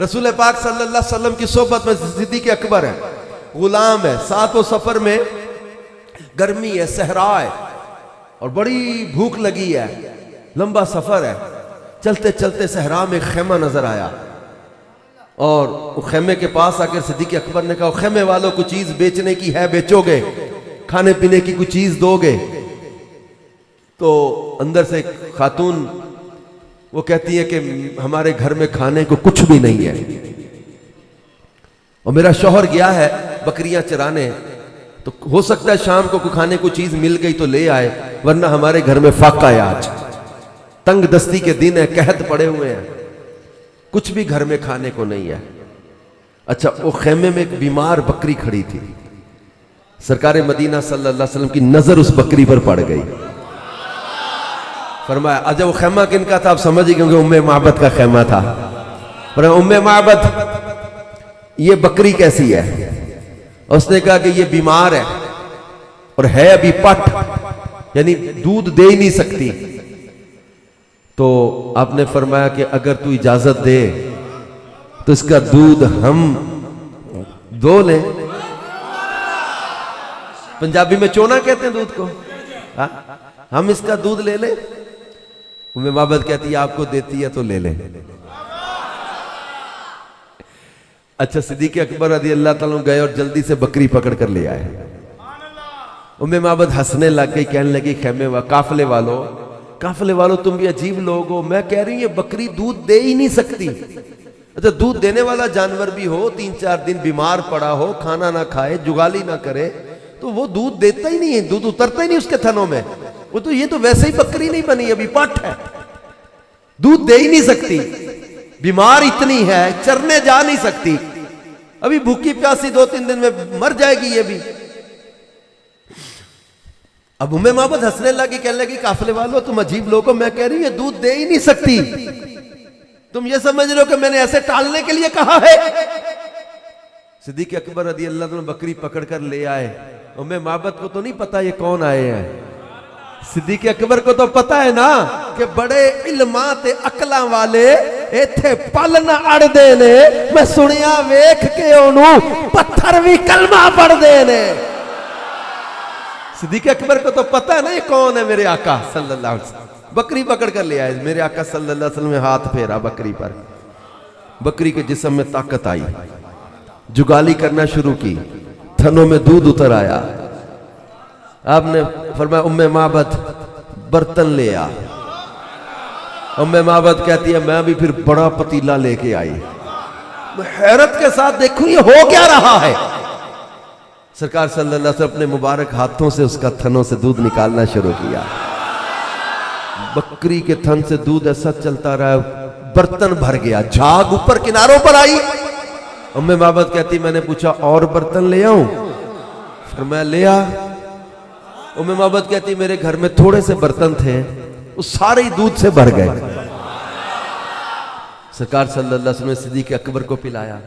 रसूल पाक सल्लल्लाहु अलैहि वसल्लम की सोबत में सिद्दीक़ अकबर है, गुलाम है, सातों सफर में गर्मी है, सहरा है और बड़ी भूख लगी है, लंबा सफर है। चलते चलते सहरा में खेमा नजर आया और वो खेमे के पास आकर सिद्दीक़ अकबर ने कहा, खेमे वालों को चीज बेचने की है, बेचोगे? खाने पीने की कुछ चीज दोगे? तो अंदर से खातून वो कहती है कि हमारे घर में खाने को कुछ भी नहीं है और मेरा शौहर गया है बकरियां चराने, तो हो सकता है शाम को खाने को चीज मिल गई तो ले आए, वरना हमारे घर में फाका है, आज तंग दस्ती के दिन है, कहत पड़े हुए हैं, कुछ भी घर में खाने को नहीं है। अच्छा, वो खेमे में एक बीमार बकरी खड़ी थी। सरकार मदीना सल्लल्लाहु अलैहि वसल्लम की नजर उस बकरी पर पड़ गई। फरमाया, अच्छा वो खेमा किनका था? आप समझ ही, क्योंकि उम्मे माबद का खेमा था। पर उम्मे माबद, ये बकरी कैसी है? उसने कहा कि ये बीमार है और है अभी पट, यानी दूध दे ही नहीं सकती। तो आपने फरमाया कि अगर तू इजाजत दे तो इसका दूध हम दो लें। पंजाबी में चोना कहते हैं दूध को, हम इसका दूध ले लें। उम्मे माबद कहती है आपको देती है तो ले लें। अच्छा, सिद्दीक़ अकबर रज़ी अल्लाह ताला गए और जल्दी से बकरी पकड़ कर ले आए। उम्मे माबद हंसने लग गई, कहने लगी, खेमे काफले वालों तुम भी अजीब लोग हो। मैं कह रही हूं ये बकरी दूध दे ही नहीं सकती। अच्छा, दूध देने वाला जानवर भी हो, 3-4 दिन बीमार पड़ा हो, खाना ना खाए, जुगाली ना करे, तो वो दूध देता ही नहीं है, दूध उतरता ही नहीं उसके थनों में। वो तो ये तो वैसे ही बकरी नहीं बनी, अभी पट है, दूध दे ही नहीं सकती, बीमार इतनी है, चरने जा नहीं सकती, अभी भूखी प्यासी 2-3 दिन में मर जाएगी ये भी। अब उम्मे माबद हंसने लगी, कहने लगी, काफले वालों तुम अजीब लोग हो, मैं कह रही हूं ये दूध दे ही नहीं सकती, तुम ये समझ रहे हो कि मैंने ऐसे टालने के लिए कहा है? सिद्दीक़ अकबर रज़ी अल्लाह अन्हु बकरी पकड़ कर ले आए। उम्मे माबद को तो नहीं पता ये कौन आए हैं, सिद्दीक़ अकबर को तो पता है ना कि बड़े इल्मा ते अकलां वाले इत्थे पल ना अड़दे ने। मैं सुनिया वेख के ओनू पत्थर भी कलमा पढ़दे ने। सिद्दीक़ अकबर को तो पता है ना ये कौन है, मेरे आका सल्लल्लाहु अलैहि वसल्लम। बकरी पकड़ कर ले आए, मेरे आका सल्लल्लाहु अलैहि वसल्लम ने हाथ फेरा बकरी पर, बकरी के जिस्म में ताकत आई, जुगाली करना शुरू की, थनों में दूध उतर आया। आपने फरमाया, उम्मे माबद बर्तन ले आ। उम्मे माबद कहती है, मैं भी फिर बड़ा पतीला लेके आई। मैं हैरत के साथ देखूं ये हो क्या रहा है। सरकार सल्लल्लाहु अलैहि वसल्लम अपने मुबारक हाथों से उसका थनों से दूध निकालना शुरू किया। बकरी के थन से दूध ऐसा चलता रहा, बर्तन भर गया, झाग ऊपर किनारों पर आई। उम्मे माबद कहती, मैंने पूछा और बर्तन ले आऊं? फिर मैं ले आ। उम्मे माबद कहती, मेरे घर में थोड़े से बर्तन थे, वो सारे ही दूध से भर गए। सरकार सल्लल्लाहु अलैहि वसल्लम ने सिद्दीक़ अकबर को पिलाया,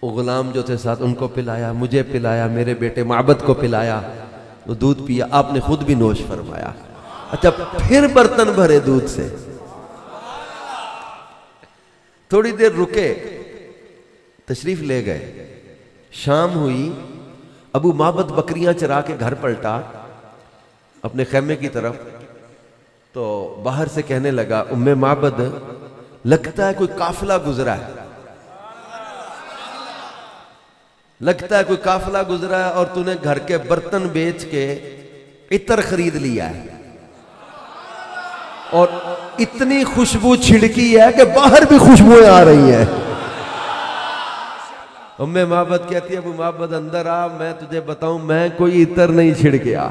वो गुलाम जो थे साथ उनको पिलाया, मुझे पिलाया, मेरे बेटे माबद को पिलाया, वो दूध पिया, आपने खुद भी नोश फरमाया। अच्छा, फिर बर्तन भरे दूध से। थोड़ी देर रुके, तशरीफ ले गए, शाम हुई, अबू माबद बकरियां चरा के घर पलटा अपने खेमे की तरफ, तो बाहर से कहने लगा, उम्मे माबद लगता है कोई काफिला गुजरा है, लगता है कोई काफिला गुजरा है और तूने घर के बर्तन बेच के इत्र खरीद लिया है और इतनी खुशबू छिड़की है कि बाहर भी खुशबुएं आ रही हैं। उम्मे माबद कहती है, अबू माबद अंदर आ, मैं तुझे बताऊं, मैं कोई इत्र नहीं छिड़के आ।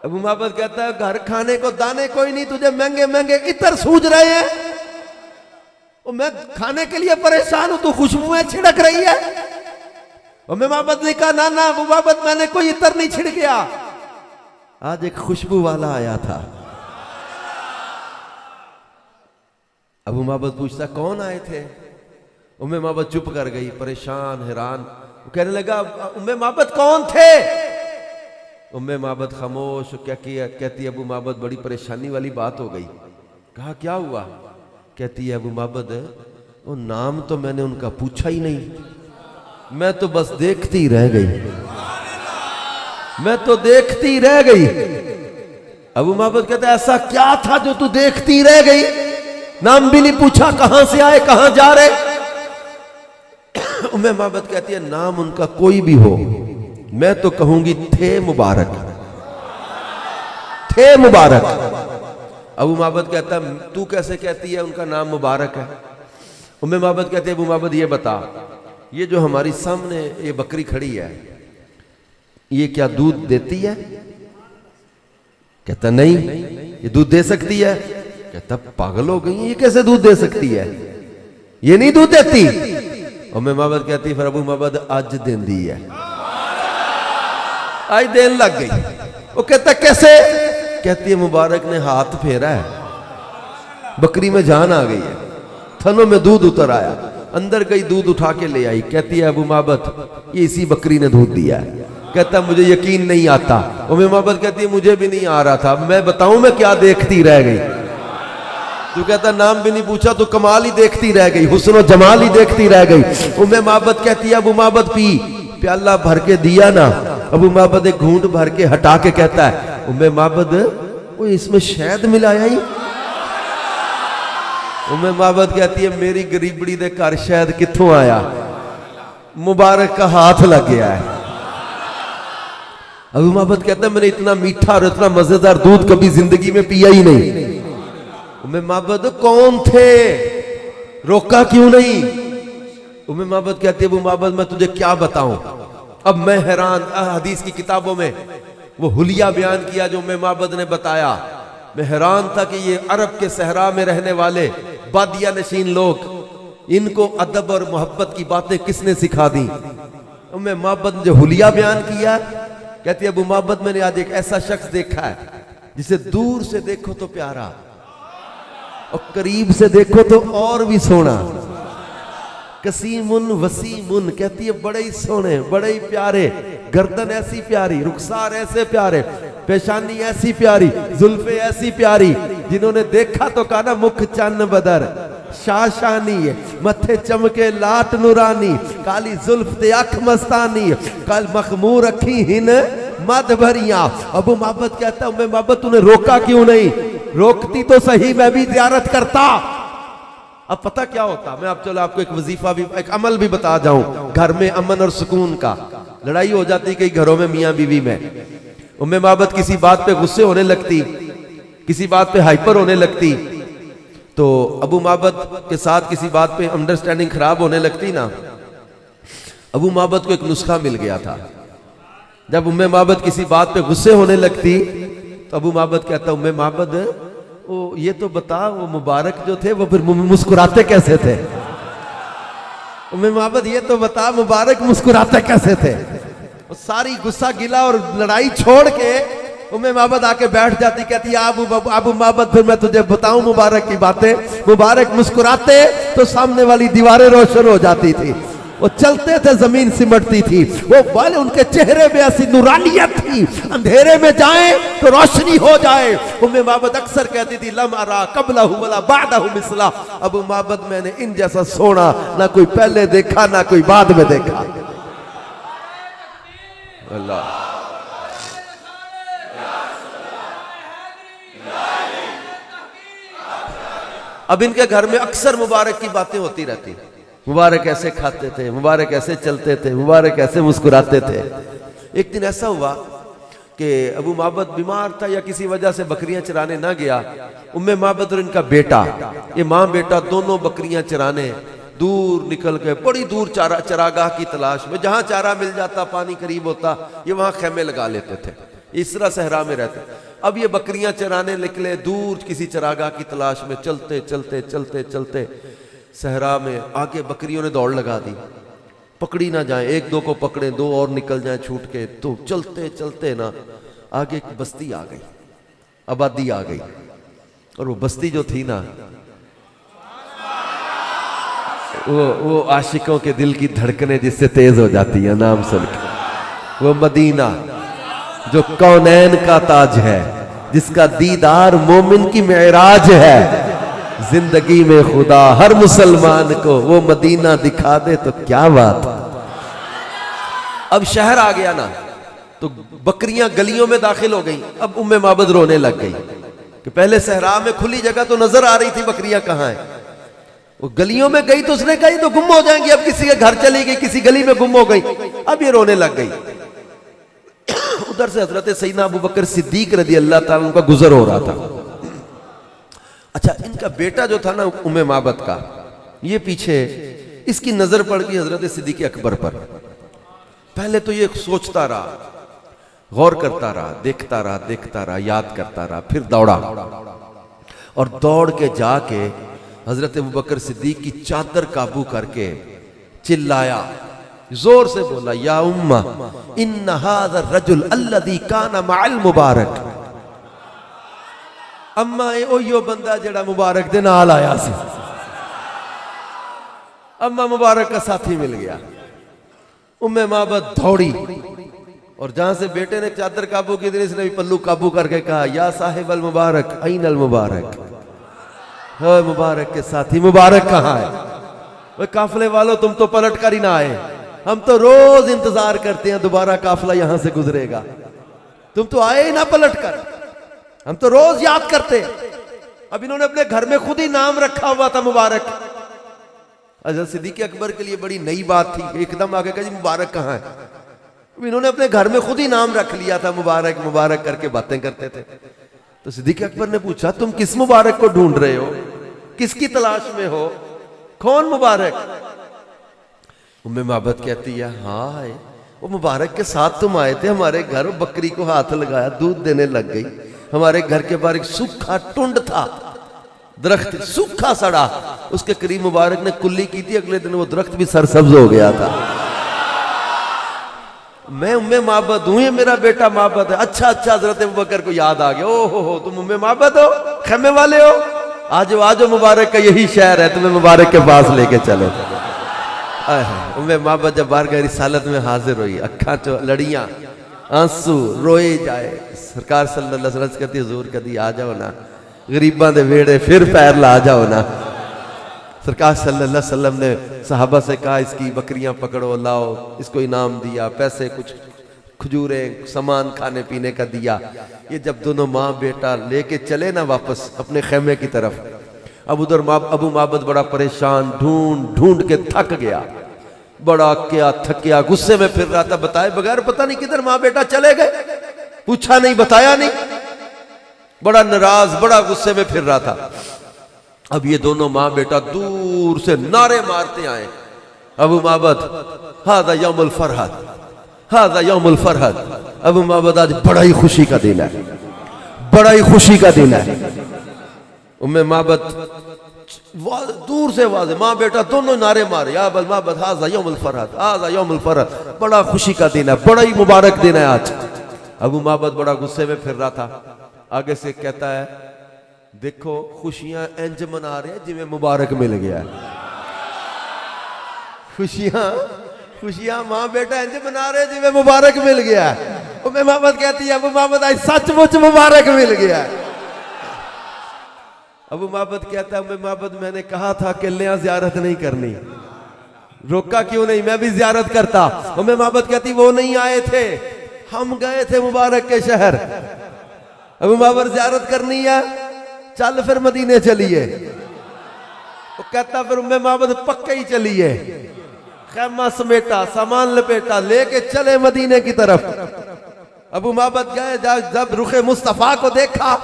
अबू माबद कहता है, घर खाने को दाने कोई नहीं, तुझे महंगे महंगे इत्र सूझ रहे हैं, और मैं खाने के लिए परेशान हूं, तू खुशबुएं छिड़क रही है। उम्मे माबद ने कहा, ना ना अबू माबद, मैंने कोई इत्र नहीं छिड़ गया, आज एक खुशबू वाला आया था। अबू माबद पूछता, कौन आए थे? उम्मे माबद चुप कर गई, परेशान हैरान। वो कहने लगा, उम्मे माबद कौन थे? उम्मे माबद खामोश। क्या किया? कहती अबू माबद, बड़ी परेशानी वाली बात हो गई। कहा क्या हुआ? कहती है, अबू माबद वो नाम तो मैंने उनका पूछा ही नहीं, मैं तो बस देखती रह गई, मैं तो देखती रह गई। अबू माबद कहता है ऐसा क्या था जो तू देखती रह गई? नाम भी नहीं पूछा, कहां से आए कहां जा रहे? उम्मे माबद कहती है नाम उनका कोई भी हो, मैं तो कहूंगी थे मुबारक, थे मुबारक। अबू माबद कहता है तू कैसे कहती है उनका नाम मुबारक है? उम्मे माबद कहते हैं अबू माबद ये बता, ये जो हमारी सामने ये बकरी खड़ी है, ये क्या दूध देती है? कहता नहीं। ये दूध दे सकती है? कहता पागल हो गई, ये कैसे दूध दे सकती है, ये नहीं दूध देती। उम्मे माबद कहती फिर अबू माबद अज देंदी है, आज देन लग गई। वो कहता कैसे? कहती है मुबारक ने हाथ फेरा है, बकरी में जान आ गई है, थनों में दूध उतर आया, अंदर गई दूध उठा के ले आई। कहती है अबू माबद ये इसी बकरी ने दूध दिया है। कहता मुझे यकीन नहीं आता। उम्मे माबद कहती है मुझे भी नहीं आ रहा था, मैं बताऊं मैं क्या देखती रह गई? तू कहता नाम भी नहीं पूछा, तो कमाल ही देखती रह गई, हुस्न और जमाल ही देखती रह गई। उम्मे माबद कहती है अबू माबद पी, प्याला भर के दिया ना, अबू माबद एक घूंट भर के हटा के कहता है उम्मे माबद वो इसमें शहद मिलाया ही? उम्मे माबद कहती है मेरी गरीबड़ी दे घर शहद कित्थों आया, मुबारक का हाथ लग गया है। अबू माबद कहता है मैंने इतना मीठा और इतना मजेदार दूध कभी जिंदगी में पिया ही नहीं। उम्मे माबद कौन थे, रोका क्यों नहीं? उम्मे माबद कहती है अबू माबद मैं तुझे क्या बताऊं, अब मैं हैरान। हदीस की किताबों में वो हुलिया बयान किया जो उम्मे माबद ने बताया, मैं हैरान था कि ये अरब के सहरा में रहने वाले बादिया नशीन लोग, इनको अदब और मोहब्बत की बातें किसने सिखा दी? उम्मे माबद ने जो हुलिया बयान किया, कहती है अबू माबद मैंने आज एक ऐसा शख्स देखा है जिसे दूर से देखो तो प्यारा और करीब से देखो तो और भी सोना, कसीमुन वसीमुन। कहती है बड़े ही सोने, बड़े ही प्यारे, गर्दन ऐसी प्यारी, रुखसार ऐसे प्यारे, पेशानी ऐसी प्यारी, जुल्फे ऐसी प्यारी, जिन्होंने देखा तो कहा ना मुख चन्न बदर शाशानी, मथे चमके लाट नुरानी, काली जुल्फ ते अख मस्तानी, कल मखमूर अखी हिन मद भरिया। अबू माबद कहता हूं मैं माबद तूने रोका क्यों नहीं? रोकती तो सही, मैं भी ज़ियारत करता। अब पता क्या होता, मैं अब चलो आपको एक वजीफा भी, एक अमल भी बता जाऊं, घर में अमन और सुकून का। लड़ाई हो जाती कई घरों में मियां बीवी में, उम्मे माबद किसी बात पे गुस्से होने लगती, किसी बात पे हाइपर होने लगती, तो अबू माबद के साथ किसी बात पे अंडरस्टैंडिंग खराब होने लगती ना, अबू माबद को एक नुस्खा मिल गया था। जब उम्मे माबद किसी बात पे गुस्से होने लगती तो अबू माबद कहता उम्मे माबद वो ये तो बता, वो मुबारक जो थे वो फिर मुस्कुराते कैसे थे? उम्मे माबद ये तो बता, मुबारक मुस्कुराते कैसे थे? वो सारी गुस्सा गिला और लड़ाई छोड़ के उम्मे माबद आके बैठ जाती, कहती है अबू माबद फिर मैं तुझे बताऊं मुबारक की बातें। मुबारक मुस्कुराते तो सामने वाली दीवारें रोशन हो जाती थी, वो चलते थे जमीन सिमटती थी, वो वाले उनके चेहरे में ऐसी नूरानियत थी, अंधेरे में जाए तो रोशनी हो जाए। उम्मे माबद अक्सर कहती थी लम अरा कबलहु वला बादहु मिसला, अबू माबद मैंने इन जैसा सोना ना कोई पहले देखा ना कोई बाद में देखा। अल्लाह अब इनके घर में अक्सर मुबारक की बातें होती रहती, मुबारक ऐसे खाते थे, मुबारक ऐसे चलते थे, मुबारक ऐसे मुस्कुराते थे। एक दिन ऐसा हुआ कि अबू माबद बीमार था या किसी वजह से बकरियां चराने ना गया। उम्मे माबद और इनका बेटा, ये माँ बेटा दोनों बकरियां चराने दूर निकल गए, बड़ी दूर चरागाह की तलाश में, जहां चारा मिल जाता, पानी करीब होता, ये वहां खेमे लगा लेते थे, इस तरह सहरा में रहते। अब ये बकरियां चराने निकले दूर किसी चरागाह की तलाश में, चलते चलते चलते चलते सहरा में आगे बकरियों ने दौड़ लगा दी, पकड़ी ना जाए, एक दो को पकड़े, दो और निकल जाए छूट के। तो चलते चलते ना आगे एक बस्ती आ गई, आबादी आ गई, और वो बस्ती जो थी ना, वो आशिकों के दिल की धड़कनें जिससे तेज हो जाती है नाम सुन के, वो मदीना जो कौनैन का ताज है, जिसका दीदार मोमिन की मेराज है, जिंदगी में खुदा हर मुसलमान को वो मदीना दिखा दे तो क्या बात। अब शहर आ गया ना, तो बकरियां गलियों में दाखिल हो गई। अब उम्मे माबद रोने लग गई कि पहले सहरा में खुली जगह तो नजर आ रही थी बकरियां कहां है, वो गलियों में गई तो उसने कही तो गुम हो जाएंगी, अब किसी के घर चली गई, किसी गली में गुम हो गई, अब ये रोने लग गई। उधर से हजरत सैयदना अबू बकर सिद्दीक रज़ी अल्लाह ताला उनका गुजर हो रहा था। अच्छा, इनका बेटा जो था ना उम्मे माबद का, ये पीछे इसकी नजर पड़ गई हजरत सिद्दीक अकबर पर। पहले तो ये सोचता रहा, गौर करता रहा, देखता रहा, याद करता रहा, फिर दौड़ा और दौड़ के जाके हजरत अबू बकर सिद्दीक की चादर काबू करके चिल्लाया, जोर से बोला, या उम्मा इन्ना हाज़ा रजुल अल्लज़ी काना मअल मुबारक। अम्मा ए ओयो बंदा जेड़ा मुबारक दे नाल आया सी। अम्मा मुबारक का साथी मिल गया। उम्मे माबद दौड़ी और जहां से बेटे ने चादर काबू की, इसने भी पल्लू काबू करके कहा, या साहिब अल मुबारक ऐन अल मुबारक। है मुबारक के साथी, मुबारक कहां है? वे काफले वालों, तुम तो पलट कर ही ना आए, हम तो रोज इंतजार करते हैं दोबारा काफला यहां से गुजरेगा, तुम तो आए ही ना पलट कर, हम तो रोज याद करते हैं। अब इन्होंने अपने घर में खुद ही नाम रखा हुआ था मुबारक। हज़रत सिद्दीक़ अकबर के लिए बड़ी नई बात थी, एकदम आगे कहा जी मुबारक कहां है। इन्होंने अपने घर में खुद ही नाम रख लिया था, मुबारक मुबारक करके बातें करते थे। तो सिद्दीक़ अकबर ने पूछा, तुम किस मुबारक को ढूंढ रहे हो, किसकी तलाश में हो, कौन मुबारक? उम्मे माबद कहती है, हाँ वो मुबारक के साथ तुम आए थे हमारे घर, बकरी को हाथ लगाया, दूध देने लग गई। हमारे घर के बाहर एक सूखा टुंड था, दरख्त सूखा सड़ा, उसके करीब मुबारक ने कुल्ली की थी, अगले दिन वो दरख्त भी सरसब्ज हो गया था। मैं उम्मे माबद हूं, ये मेरा बेटा माबद है। अच्छा अच्छा, हजरत अबू बकर को याद आ गया, ओ हो तुम उम्मे माबद हो, खेमे वाले हो, आज आज मुबारक का यही शहर है, तुम्हें मुबारक के पास लेके चलो। उम्मे माबद जब बारगाह रिसालत में हाजिर हुई, अखा चो लड़ियां, आंसू रोए जाए। सरकार सल्लल्लाहु अलैहि वसल्लम कहती, हुजूर कदी आ जाओ ना गरीबां दे वेड़े, फिर पैर ला जाओ ना। सरकार सल्लल्लाहु अलैहि वसल्लम ने सहाबा से कहा, इसकी बकरियां पकड़ो, लाओ, इसको इनाम दिया, पैसे कुछ खजूरें सामान खाने पीने का दिया। ये जब दोनों माँ बेटा लेके चले ना वापस अपने खेमे की तरफ, अब उधर अबू माबद बड़ा परेशान, ढूंढ ढूंढ के थक गया, बड़ा क्या थकिया, गुस्से में फिर रहा था, बताए बगैर पता नहीं किधर माँ बेटा चले गए, पूछा नहीं, बताया नहीं, बड़ा नाराज, बड़ा गुस्से में फिर रहा था। अब ये दोनों माँ बेटा दूर से नारे मारते आए, अबू माबद हादा यौमुल फरहत, हादा यौमुल फरहत। अबू माबद आज बड़ा ही खुशी का दिन है, बड़ा ही खुशी का दिन है। उम्मे माबद दूर से वाज़े, माँ बेटा दोनों नारे मारे, या अबल माबद हादा यौमुल फरहत, हादा यौमुल फरहत, बड़ा खुशी का दिन है, बड़ा ही मुबारक दिन है आज। अबू माबद बड़ा गुस्से में फिर रहा था, आगे से कहता है, देखो खुशियां इंज मना रहे हैं जिमें मुबारक मिल गया है। खुशियां खुशियां मां बेटा इंज मना रहे जिमें मुबारक मिल गया है। उम्मे माबद कहती है, अबू माबद आज सचमुच मुबारक मिल गया है। अबू माबद कहता है, उम्मे माबद मैंने कहा था कि लिया ज़ियारत नहीं करनी, रोका क्यों नहीं, मैं भी ज़ियारत करता। उम्मे माबद कहती, वो नहीं आए थे, हम गए थे मुबारक के शहर, अबू माबद ज़ियारत करनी है, चल फिर मदीने चलिए। वो कहता फिर उम्मे माबद पक्के ही चलिए, खैमा समेटा, सामान लपेटा, लेके चले मदीने की तरफ। अबू माबद गए, जब रुखे मुस्तफा को देखा,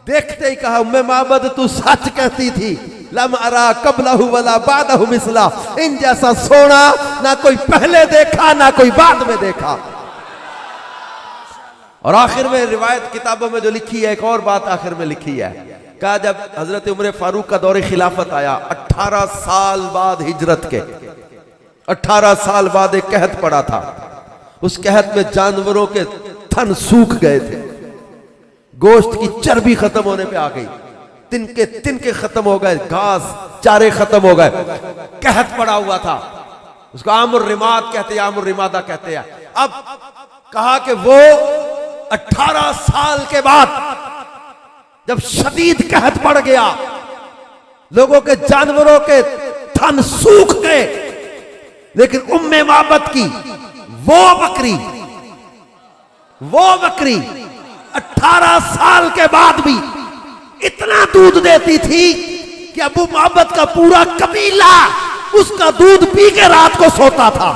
देखते ही कहा, उम्मे माबद तू सच कहती थी, लम अरा कबलहु वला बादहु मिसला, इन जैसा सोना ना कोई पहले देखा ना कोई बाद में देखा। और आखिर में रिवायत किताबों में जो लिखी है, एक और बात आखिर में लिखी है, कहा जब हजरत उमर फारूक का दौरे खिलाफत आया, 18 साल बाद हिजरत के, 18 साल बाद एक कहत पड़ा था, उस कहत में जानवरों के थन सूख गए थे, गोश्त की चर्बी खत्म होने पे आ गई, तिनके खत्म हो गए, घास चारे खत्म हो गए, कहत पड़ा हुआ था, उसको आमुर रिमाद कहते हैं, आमुर रिमादा कहते हैं। अब कहा कि वो 18 साल के बाद जब शदीद कहत पड़ गया, लोगों के जानवरों के थन सूख गए, लेकिन उम्मे माबद की वो बकरी 18 साल के बाद भी इतना दूध देती थी कि अबू माबद का पूरा कबीला उसका दूध पी के रात को सोता था।